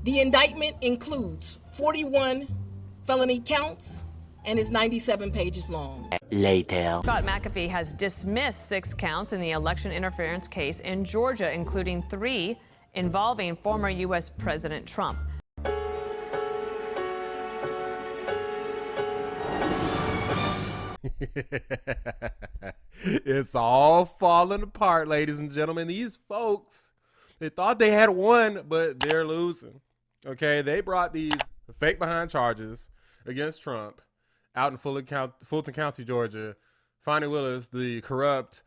The indictment includes 41 felony counts and is 97 pages long. Later. McAfee has dismissed 6 counts in the election interference case in Georgia, including 3 involving former U.S. President Trump. It's all falling apart, ladies and gentlemen. These folks, they thought they had won, but they're losing. Okay, they brought these fake behind charges against Trump out in Fulton County, Georgia. Fani Willis, the corrupt,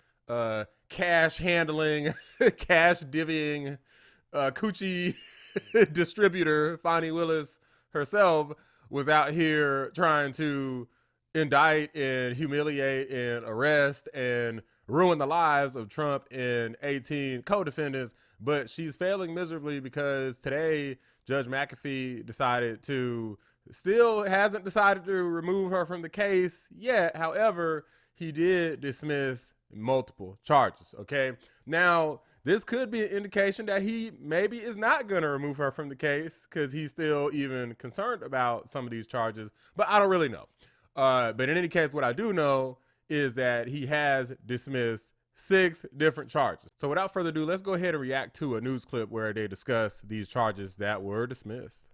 cash handling, cash divvying, coochie distributor, Fani Willis herself, was out here trying to indict and humiliate and arrest and ruin the lives of Trump and 18 co-defendants. But she's failing miserably because today Judge McAfee still hasn't decided to remove her from the case yet. However, he did dismiss multiple charges. Okay, now this could be an indication that he maybe is not going to remove her from the case because he's still even concerned about some of these charges, but I don't really know. But in any case, what I do know is that he has dismissed 6 different charges. So without further ado, let's go ahead and react to a news clip where they discuss these charges that were dismissed.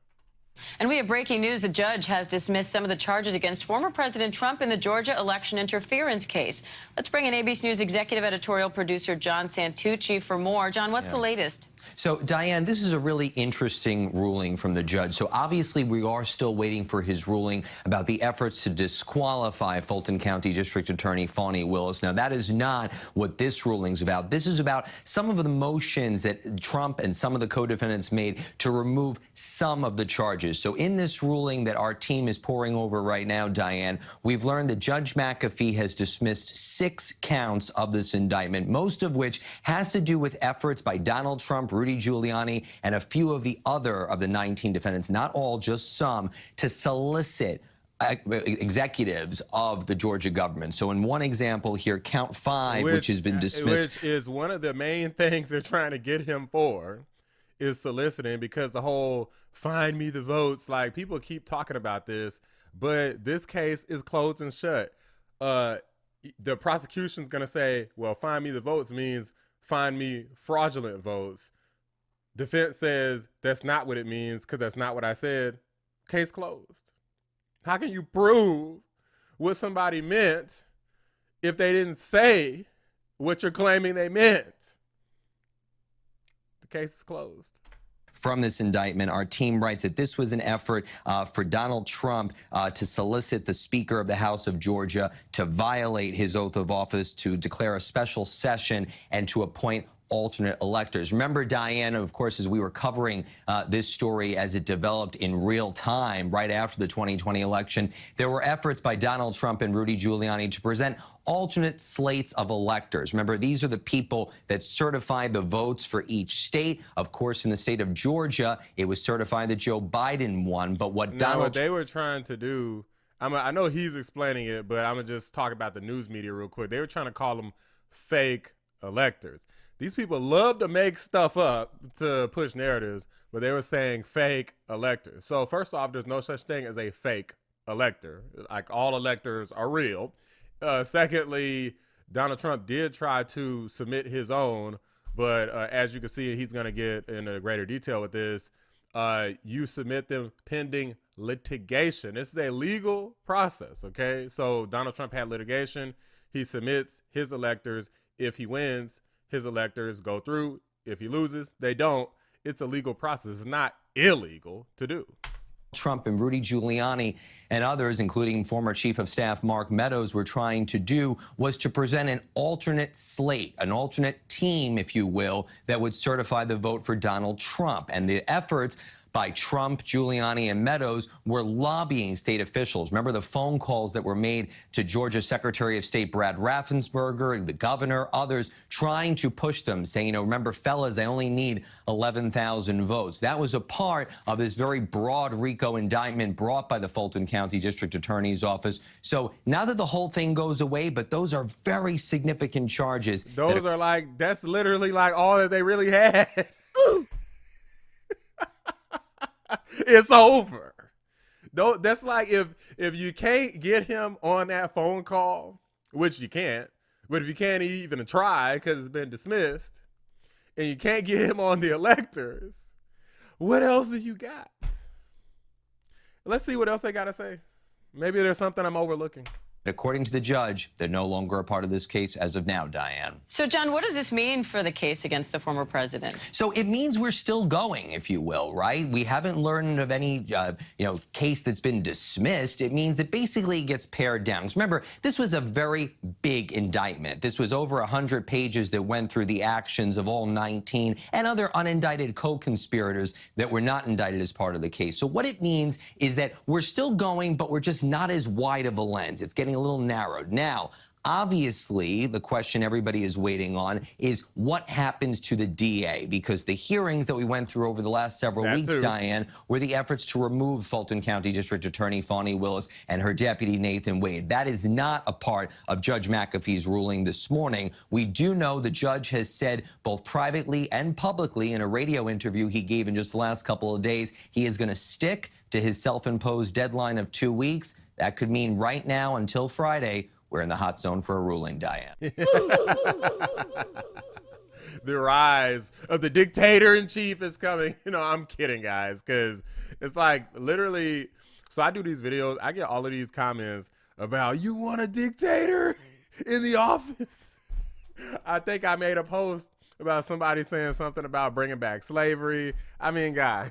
And we have breaking news. The judge has dismissed some of the charges against former President Trump in the Georgia election interference case. Let's bring in ABC News executive editorial producer John Santucci for more. John, what's the latest? So, Diane, this is a really interesting ruling from the judge. So, obviously, we are still waiting for his ruling about the efforts to disqualify Fulton County District Attorney Fani Willis. Now, that is not what this ruling's about. This is about some of the motions that Trump and some of the co-defendants made to remove some of the charges. So, in this ruling that our team is poring over right now, Diane, we've learned that Judge McAfee has dismissed 6 counts of this indictment, most of which has to do with efforts by Donald Trump, Rudy Giuliani, and a few of the other of the 19 defendants, not all, just some, to solicit executives of the Georgia government. So in one example here, count 5, which has been dismissed. Which is one of the main things they're trying to get him for, is soliciting, because the whole find me the votes, like people keep talking about this, but this case is closed and shut. The prosecution's going to say, well, find me the votes means find me fraudulent votes. Defense says that's not what it means because that's not what I said. Case closed. How can you prove what somebody meant if they didn't say what you're claiming they meant? The case is closed. From this indictment, our team writes that this was an effort for Donald Trump to solicit the Speaker of the House of Georgia to violate his oath of office, to declare a special session, and to appoint alternate electors. Remember, Diane, of course, as we were covering this story as it developed in real time right after the 2020 election, there were efforts by Donald Trump and Rudy Giuliani to present alternate slates of electors. Remember, these are the people that certify the votes for each state. Of course, in the state of Georgia, it was certified that Joe Biden won. But what what they were trying to do, I know he's explaining it, but I'm going to just talk about the news media real quick. They were trying to call them fake electors. These people love to make stuff up to push narratives, but they were saying fake electors. So first off, there's no such thing as a fake elector. Like, all electors are real. Secondly, Donald Trump did try to submit his own, but as you can see, he's going to get into greater detail with this. You submit them pending litigation. This is a legal process, okay? So Donald Trump had litigation. He submits his electors. If he wins, his electors go through. If he loses, they don't. It's a legal process. It's not illegal to do. Trump and Rudy Giuliani and others, including former Chief of Staff Mark Meadows, were trying to do was to present an alternate slate, an alternate team, if you will, that would certify the vote for Donald Trump. And the efforts by Trump, Giuliani, and Meadows were lobbying state officials. Remember the phone calls that were made to Georgia Secretary of State Brad Raffensperger, the governor, others, trying to push them, saying, remember, fellas, I only need 11,000 votes. That was a part of this very broad RICO indictment brought by the Fulton County District Attorney's Office. So now that the whole thing goes away, but those are very significant charges. Those are like, that's literally like all that they really had. It's over. That's like if you can't get him on that phone call, which you can't, but if you can't even try because it's been dismissed, and you can't get him on the electors, what else do you got? Let's see what else they got to say. Maybe there's something I'm overlooking. According to the judge, they're no longer a part of this case as of now, Diane. So, John, what does this mean for the case against the former president? So it means we're still going, if you will, right? We haven't learned of any, case that's been dismissed. It means it basically gets pared down. Because remember, this was a very big indictment. This was over 100 pages that went through the actions of all 19 and other unindicted co-conspirators that were not indicted as part of the case. So what it means is that we're still going, but we're just not as wide of a lens. It's getting a little narrowed. Now, obviously, the question everybody is waiting on is what happens to the DA, because the hearings that we went through over the last several weeks, Diane, were the efforts to remove Fulton County District Attorney Fani Willis and her deputy Nathan Wade. That is not a part of Judge McAfee's ruling this morning. We do know the judge has said both privately and publicly in a radio interview he gave in just the last couple of days, he is going to stick to his self-imposed deadline of 2 weeks. That could mean right now until Friday, we're in the hot zone for a ruling, Diane. The rise of the dictator-in-chief is coming. I'm kidding, guys, because it's like literally, so I do these videos. I get all of these comments about, you want a dictator in the office? I think I made a post about somebody saying something about bringing back slavery. I mean, guys,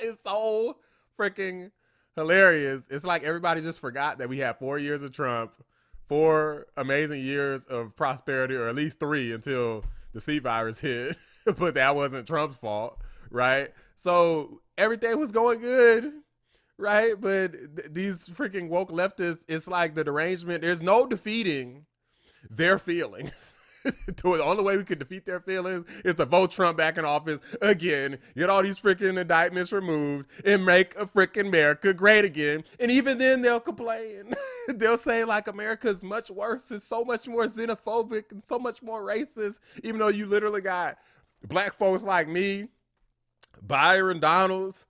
it's so freaking hilarious. It's like everybody just forgot that we had 4 years of Trump, 4 amazing years of prosperity, or at least 3 until the C virus hit. But that wasn't Trump's fault, right? So everything was going good, right? But these freaking woke leftists, it's like the derangement. There's no defeating their feelings. The only way we could defeat their feelings is to vote Trump back in office again, get all these freaking indictments removed, and make a freaking America great again. And even then they'll complain. They'll say like America's much worse. It's so much more xenophobic and so much more racist, even though you literally got black folks like me, Byron Donalds,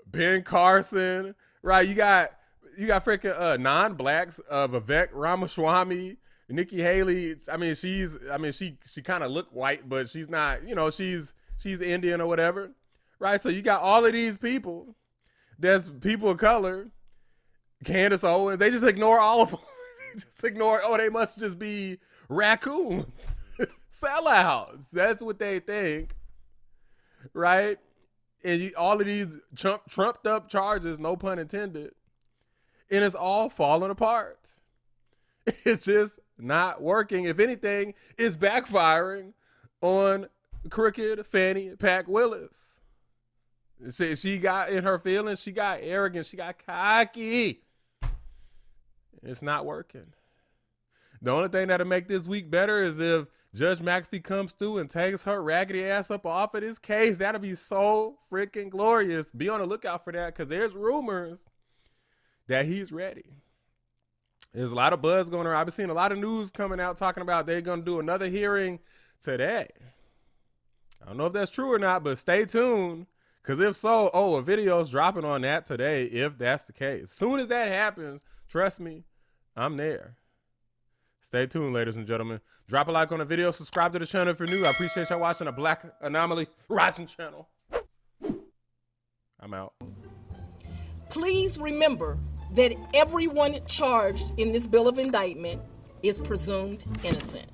Ben Carson, right? You got freaking non-blacks of Vivek Ramaswamy, Nikki Haley. She kind of look white, but she's not, she's Indian or whatever, right? So you got all of these people that's people of color, Candace Owens, they just ignore all of them. Just ignore, they must just be raccoons, sellouts. That's what they think, right? And all of these trumped up charges, no pun intended, and it's all falling apart. It's just not working. If anything, it's backfiring on crooked Fani Willis. She got in her feelings. She got arrogant. She got cocky. It's not working. The only thing that'll make this week better is if Judge McAfee comes through and takes her raggedy ass up off of this case. That'll be so freaking glorious. Be on the lookout for that, because there's rumors that he's ready. There's a lot of buzz going around. I've been seeing a lot of news coming out talking about they're going to do another hearing today. I don't know if that's true or not, but stay tuned, because if so, a video's dropping on that today if that's the case. As soon as that happens, trust me, I'm there. Stay tuned, ladies and gentlemen. Drop a like on the video. Subscribe to the channel if you're new. I appreciate y'all watching the Black Anomaly Rising channel. I'm out. Please remember that everyone charged in this bill of indictment is presumed innocent.